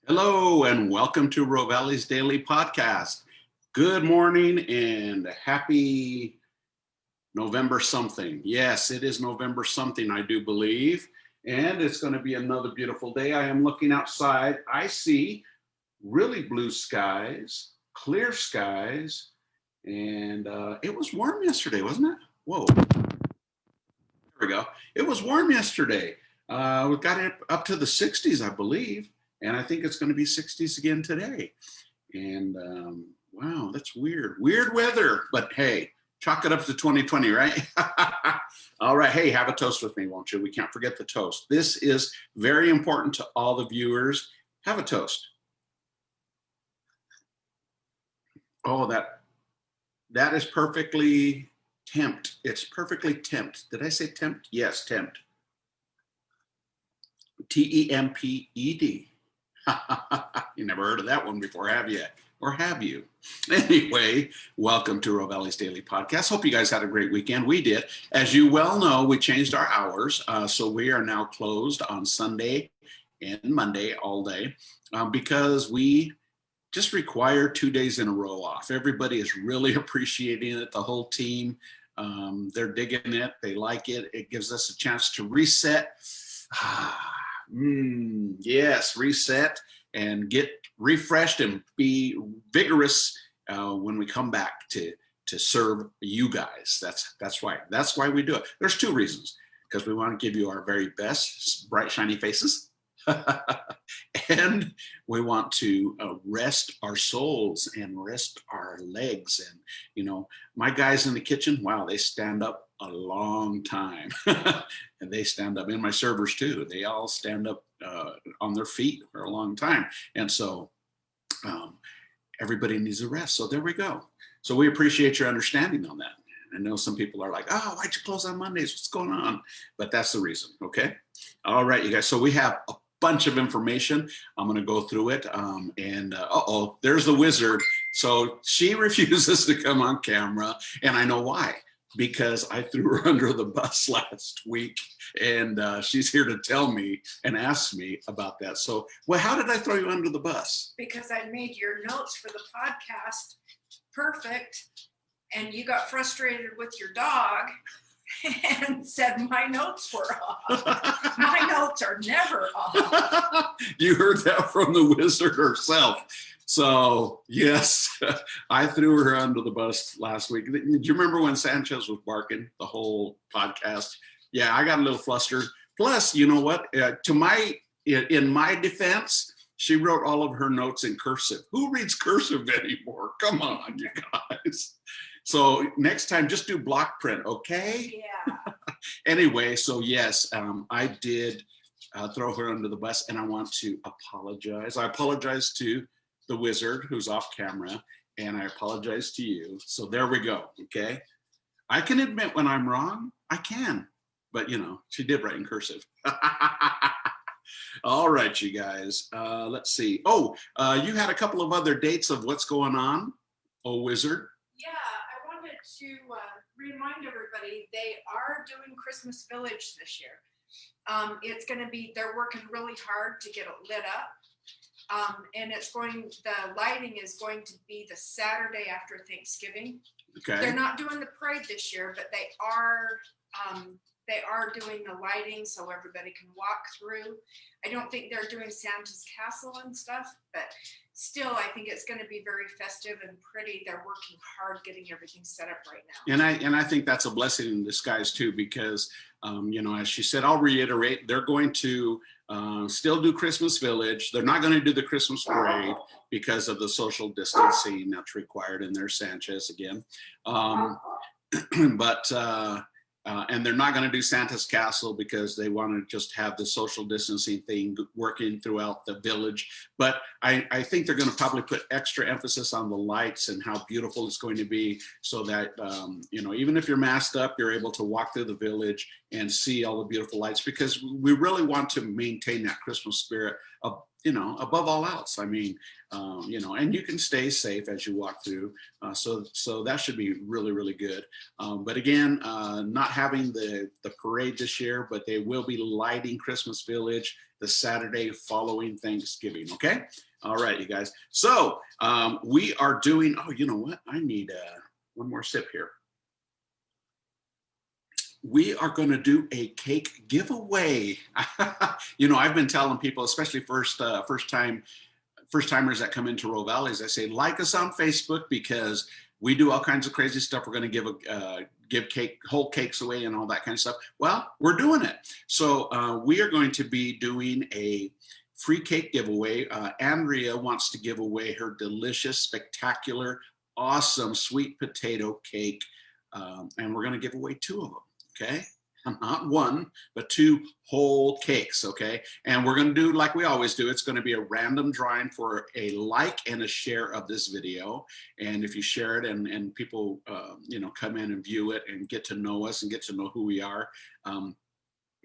Hello and welcome to Rovali'S Daily Podcast. Good morning and happy November something. Yes, it is November something, I do believe. And it's going to be another beautiful day. I am looking outside. I see really blue skies, clear skies, and it was warm yesterday, wasn't it? Whoa. There we go. It was warm yesterday. We got it up to the 60s, I believe. And I think it's going to be 60s again today. And wow, that's weird. Weird weather. But hey, chalk it up to 2020, right? All right. Hey, have a toast with me, won't you? We can't forget the toast. This is very important to all the viewers. Have a toast. Oh, that is perfectly tempt. It's perfectly tempt. Did I say tempt? Yes, tempt. T-E-M-P-E-D. You never heard of that one before, have you? Or have you? Anyway, welcome to Rovali'S Daily Podcast. Hope you guys had a great weekend. We did. As you well know, we changed our hours. So we are now closed on Sunday and Monday all day because we just require 2 days in a row off. Everybody is really appreciating it. The whole team, they're digging it. They like it. It gives us a chance to reset. Yes, reset and get refreshed and be vigorous when we come back to serve you guys. That's why we do it. There's two reasons: because we want to give you our very best, bright, shiny faces, and we want to rest our souls and rest our legs. And you know, my guys in the kitchen, wow, they stand up a long time. And they stand up, and my servers too. They all stand up on their feet for a long time. And so everybody needs a rest. So there we go. So we appreciate your understanding on that. I know some people are like, oh, why'd you close on Mondays? What's going on? But that's the reason, okay? All right, you guys. So we have a bunch of information. I'm going to go through it. Uh-oh, there's the wizard. So she refuses to come on camera, and I know why. Because I threw her under the bus last week, and she's here to tell me and ask me about that. So, well, how did I throw you under the bus? Because I made your notes for the podcast perfect, and you got frustrated with your dog and said my notes were off. My notes are never off. You heard that from the wizard herself. So, yes, I threw her under the bus last week. Do you remember when Sanchez was barking the whole podcast? Yeah, I got a little flustered. Plus, you know what? In my defense, she wrote all of her notes in cursive. Who reads cursive anymore? Come on, you guys. So next time, just do block print, okay? Yeah. Anyway, so yes, I did throw her under the bus, and I want to apologize. I apologize to the wizard who's off camera, and I apologize to you. So there we go, okay? I can admit when I'm wrong, I can, but you know, she did write in cursive. All right, you guys, let's see. Oh, you had a couple of other dates of what's going on, oh wizard. Yeah, I wanted to remind everybody they are doing Christmas Village this year. It's going to be, they're working really hard to get it lit up. And the lighting is going to be the Saturday after Thanksgiving. Okay. They're not doing the parade this year, but they are doing the lighting so everybody can walk through. I don't think they're doing Santa's castle and stuff, but still, I think it's going to be very festive and pretty. They're working hard getting everything set up right now. And I think that's a blessing in disguise too, because you know, as she said, I'll reiterate, they're going to still do Christmas Village. They're not going to do the Christmas parade because of the social distancing that's required in their Sanchez again. And they're not going to do Santa's Castle because they want to just have the social distancing thing working throughout the village. But I think they're going to probably put extra emphasis on the lights and how beautiful it's going to be, so that, you know, even if you're masked up, you're able to walk through the village and see all the beautiful lights, because we really want to maintain that Christmas spirit of, above all else. I mean, and you can stay safe as you walk through. So that should be really, really good. But again, not having the parade this year, but they will be lighting Christmas Village the Saturday following Thanksgiving. Okay. All right, you guys. So we are doing, oh, you know what? I need one more sip here. We are going to do a cake giveaway. I've been telling people, especially first timers that come into Rovali'S, I say, like us on Facebook, because we do all kinds of crazy stuff. We're going to give whole cakes away and all that kind of stuff. Well, we're doing it. So we are going to be doing a free cake giveaway. Andrea wants to give away her delicious, spectacular, awesome sweet potato cake. And we're going to give away 2 of them. Okay, not 1, but 2 whole cakes. Okay, and we're going to do like we always do. It's going to be a random drawing for a like and a share of this video. And if you share it and people, come in and view it and get to know us and get to know who we are,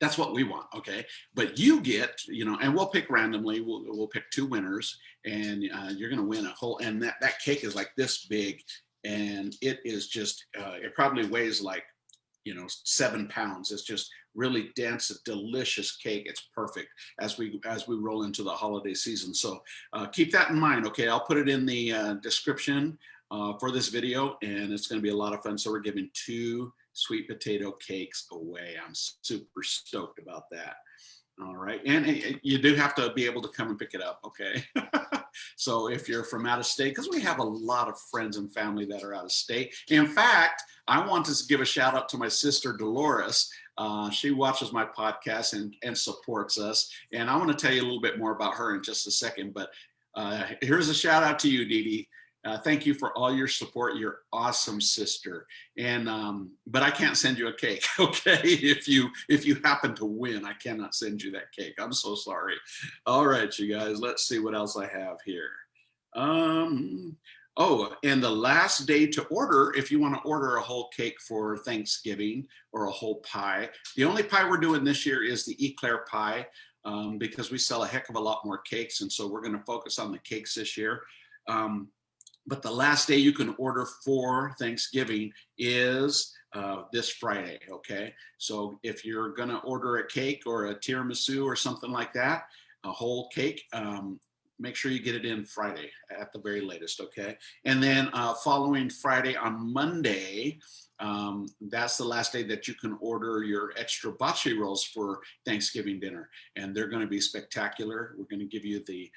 that's what we want. Okay, but you get, and we'll pick randomly. We'll pick 2 winners, and you're going to win a whole. And that cake is like this big, and it is just, it probably weighs like, 7 pounds. It's just really dense, a delicious cake. It's perfect as we roll into the holiday season. So keep that in mind. Okay, I'll put it in the description for this video, and it's going to be a lot of fun. So we're giving 2 sweet potato cakes away. I'm super stoked about that. All right, and you do have to be able to come and pick it up. Okay. So if you're from out of state, because we have a lot of friends and family that are out of state. In fact, I want to give a shout out to my sister Dolores. She watches my podcast and supports us. And I want to tell you a little bit more about her in just a second. But here's a shout out to you, Dee Dee. Thank you for all your support. You're awesome, sister. And but I can't send you a cake, okay? If you happen to win, I cannot send you that cake. I'm so sorry. All right, you guys. Let's see what else I have here. Oh, and the last day to order, if you want to order a whole cake for Thanksgiving or a whole pie, the only pie we're doing this year is the eclair pie, because we sell a heck of a lot more cakes, and so we're going to focus on the cakes this year. But the last day you can order for Thanksgiving is this Friday, okay? So if you're gonna order a cake or a tiramisu or something like that, a whole cake, make sure you get it in Friday at the very latest, okay? And then following Friday, on Monday, that's the last day that you can order your extra bocce rolls for Thanksgiving dinner, and they're going to be spectacular. We're going to give you the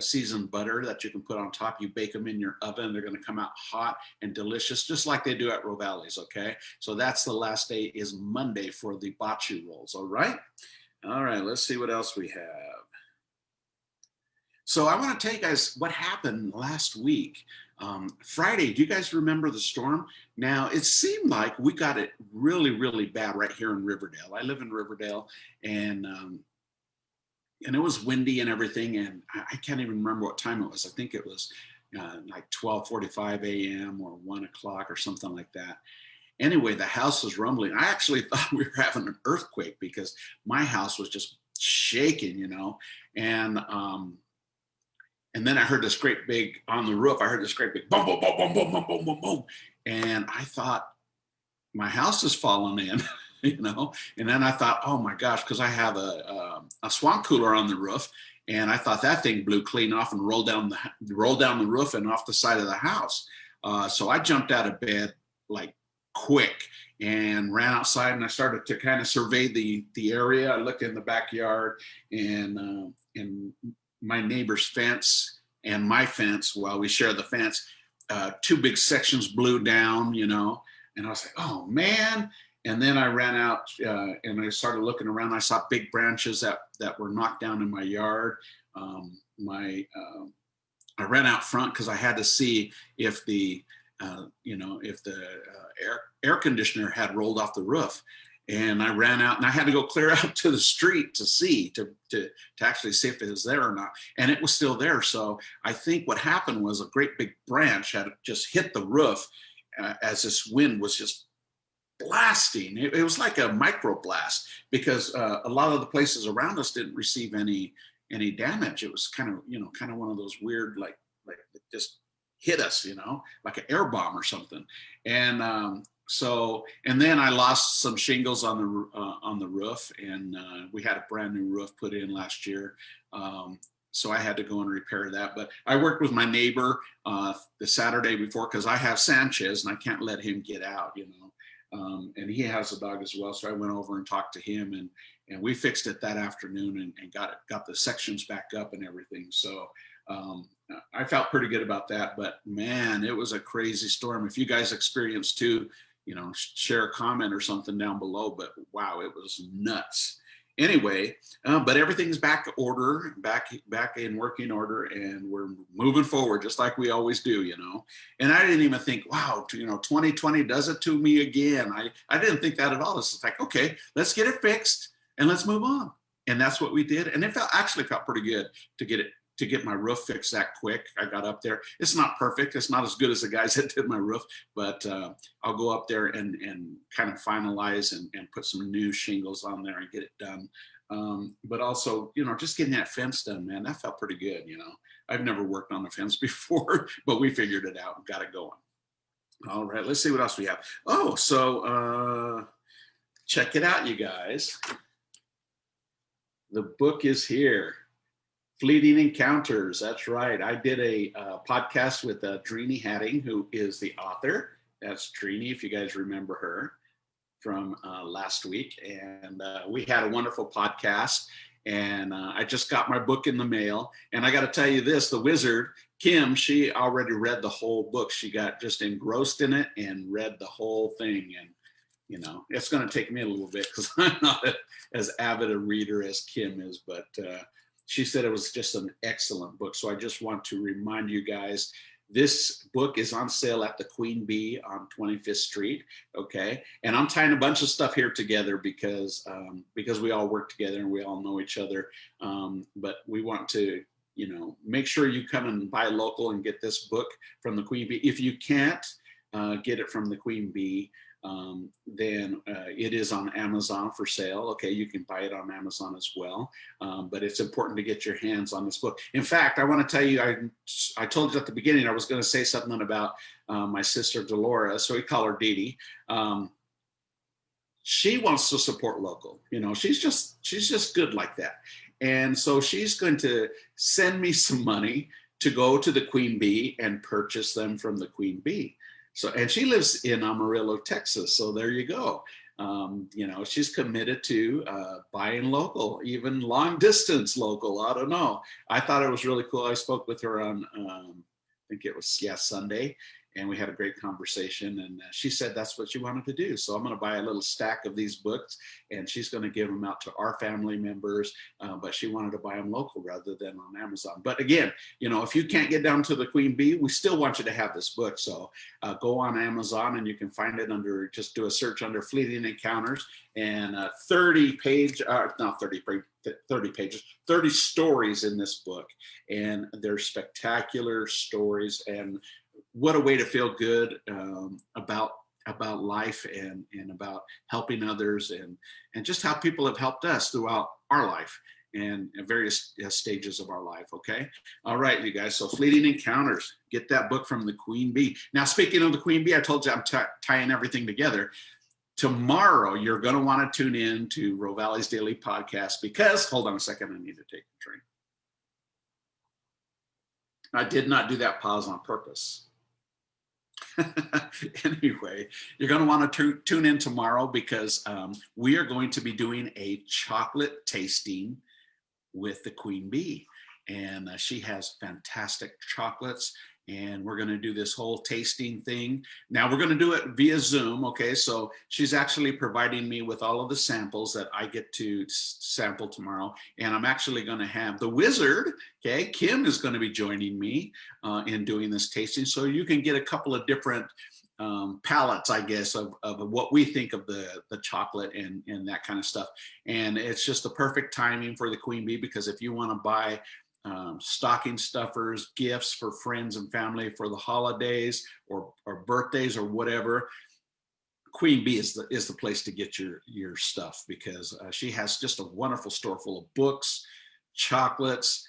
seasoned butter that you can put on top. You bake them in your oven. They're going to come out hot and delicious, just like they do at Rovali'S. Okay, so that's the last day, is Monday, for the bocce rolls. All right, let's see what else we have. So I want to tell you guys what happened last week. Friday, do you guys remember the storm? Now, it seemed like we got it really, really bad right here in Riverdale. I live in Riverdale, and it was windy and everything, and I can't even remember what time it was. I think it was like 12:45 a.m. or 1 o'clock or something like that. Anyway, the house was rumbling. I actually thought we were having an earthquake, because my house was just shaking, and then I heard this great big, on the roof, I heard this great big boom, boom, boom, boom, boom, boom, boom, boom, boom. And I thought, my house is falling in, And then I thought, oh my gosh, because I have a swamp cooler on the roof. And I thought that thing blew clean off and rolled down the roof and off the side of the house. So I jumped out of bed like quick and ran outside, and I started to kind of survey the area. I looked in the backyard, and my neighbor's fence and my fence, well, we share the fence, 2 big sections blew down, and I was like, oh man. And then I ran out and I started looking around. I saw big branches that were knocked down in my yard. I ran out front because I had to see if the air conditioner had rolled off the roof. And I ran out, and I had to go clear out to the street to see, to actually see if it was there or not. And it was still there. So I think what happened was a great big branch had just hit the roof as this wind was just blasting. It was like a microblast because a lot of the places around us didn't receive any damage. It was kind of, kind of one of those weird, like it just hit us, like an air bomb or something. And and then I lost some shingles on the roof, and we had a brand new roof put in last year. So I had to go and repair that. But I worked with my neighbor the Saturday before because I have Sanchez and I can't let him get out, and he has a dog as well. So I went over and talked to him, and we fixed it that afternoon and got the sections back up and everything. So I felt pretty good about that. But man, it was a crazy storm. If you guys experienced too, share a comment or something down below. But wow, it was nuts. Anyway, but everything's back in working order, and we're moving forward just like we always do, And I didn't even think, wow, 2020 does it to me again. I didn't think that at all. It's like, okay, let's get it fixed and let's move on. And that's what we did. And it actually felt pretty good to get my roof fixed that quick. I got up there. It's not perfect. It's not as good as the guys that did my roof, but I'll go up there and kind of finalize and put some new shingles on there and get it done. But also, just getting that fence done, man, that felt pretty good. I've never worked on a fence before, but we figured it out and got it going. All right, let's see what else we have. Oh, so check it out, you guys. The book is here. Fleeting Encounters. That's right. I did a podcast with Drini Hatting, who is the author. That's Drini, if you guys remember her from last week. And we had a wonderful podcast. And I just got my book in the mail. And I got to tell you this, the wizard, Kim, she already read the whole book. She got just engrossed in it and read the whole thing. And it's going to take me a little bit because I'm not as avid a reader as Kim is, but she said it was just an excellent book. So I just want to remind you guys, this book is on sale at the Queen Bee on 25th Street. Okay. And I'm tying a bunch of stuff here together because we all work together and we all know each other. But we want to, make sure you come and buy local and get this book from the Queen Bee. If you can't get it from the Queen Bee, then it is on Amazon for sale. Okay, you can buy it on Amazon as well. But it's important to get your hands on this book. In fact, I want to tell you, I told you at the beginning I was going to say something about my sister Dolores, so we call her Dee Dee. She wants to support local. She's just good like that. And so she's going to send me some money to go to the Queen Bee and purchase them from the Queen Bee. So, and she lives in Amarillo, Texas. So there you go. She's committed to buying local, even long distance local. I don't know. I thought it was really cool. I spoke with her on, I think it was, Sunday. And we had a great conversation. And she said that's what she wanted to do. So I'm going to buy a little stack of these books. And she's going to give them out to our family members. But she wanted to buy them local rather than on Amazon. But again, if you can't get down to the Queen Bee, we still want you to have this book. So go on Amazon and you can find it just do a search under Fleeting Encounters. And 30 stories in this book. And they're spectacular stories. And what a way to feel good about life and about helping others and just how people have helped us throughout our life and various stages of our life. Okay. All right, you guys. So Fleeting Encounters, get that book from the Queen Bee. Now, speaking of the Queen Bee, I told you I'm tying everything together. Tomorrow, you're going to want to tune in to Rovali'S Daily Podcast because, hold on a second, I need to take a drink. I did not do that pause on purpose. Anyway, you're going to want to tune in tomorrow because we are going to be doing a chocolate tasting with the Queen Bee. And she has fantastic chocolates. And we're going to do this whole tasting thing. Now we're going to do it via Zoom. Okay, so she's actually providing me with all of the samples that I get to sample tomorrow. And I'm actually going to have the wizard, okay, Kim is going to be joining me in doing this tasting. So you can get a couple of different palettes, I guess, of what we think of the chocolate and that kind of stuff. And it's just the perfect timing for the Queen Bee because if you want to buy stocking stuffers, gifts for friends and family for the holidays or birthdays or whatever, Queen Bee is the place to get your stuff, because she has just a wonderful store full of books, chocolates,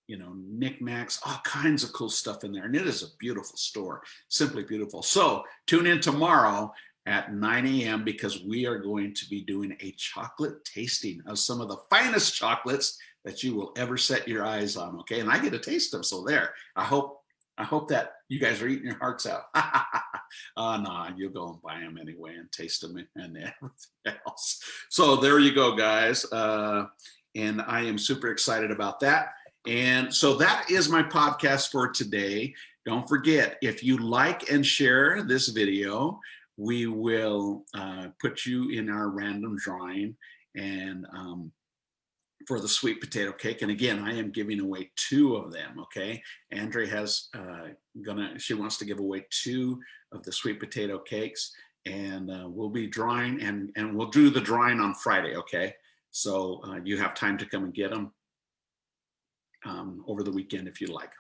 knickknacks, all kinds of cool stuff in there. And it is a beautiful store, simply beautiful. So tune in tomorrow at 9 a.m. because we are going to be doing a chocolate tasting of some of the finest chocolates that you will ever set your eyes on. Okay, and I get to taste them. So there, I hope that you guys are eating your hearts out. Nah, you'll go and buy them anyway and taste them and everything else. So there you go, guys. And I am super excited about that. And so that is my podcast for today. Don't forget, if you like and share this video, we will put you in our random drawing and for the sweet potato cake. And again, I am giving away 2 of them. Okay, Andrea has she wants to give away 2 of the sweet potato cakes, and we'll be drawing, and we'll do the drawing on Friday. Okay, so you have time to come and get them over the weekend if you like.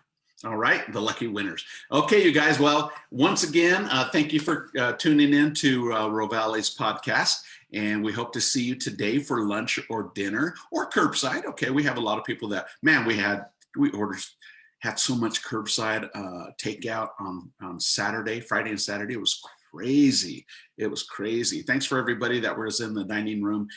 All right, the lucky winners. Okay, you guys. Well, once again, thank you for tuning in to Rovali'S podcast. And we hope to see you today for lunch or dinner or curbside. Okay, we have a lot of people that, man, we had so much curbside takeout on Saturday, Friday and Saturday. It was crazy. It was crazy. Thanks for everybody that was in the dining room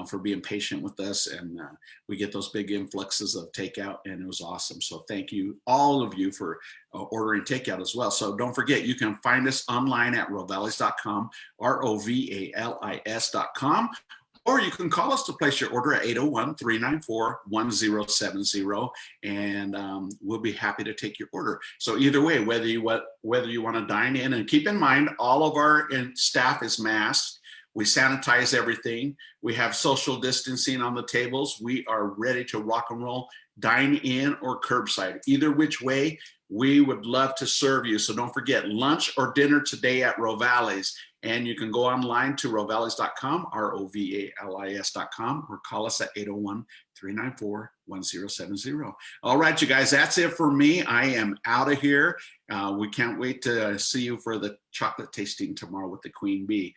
for being patient with us. And we get those big influxes of takeout, and it was awesome. So thank you, all of you, for ordering takeout as well. So don't forget, you can find us online at rovalis.com, rovalis.com. Or you can call us to place your order at 801-394-1070, and we'll be happy to take your order. So either way, whether you want to dine in, and keep in mind, all of our staff is masked. We sanitize everything. We have social distancing on the tables. We are ready to rock and roll, dine in or curbside. Either which way, we would love to serve you. So don't forget, lunch or dinner today at Rovali'S. And you can go online to rovalis.com, rovalis.com, or call us at 801-394-1070. All right, you guys, that's it for me. I am out of here. We can't wait to see you for the chocolate tasting tomorrow with the Queen Bee.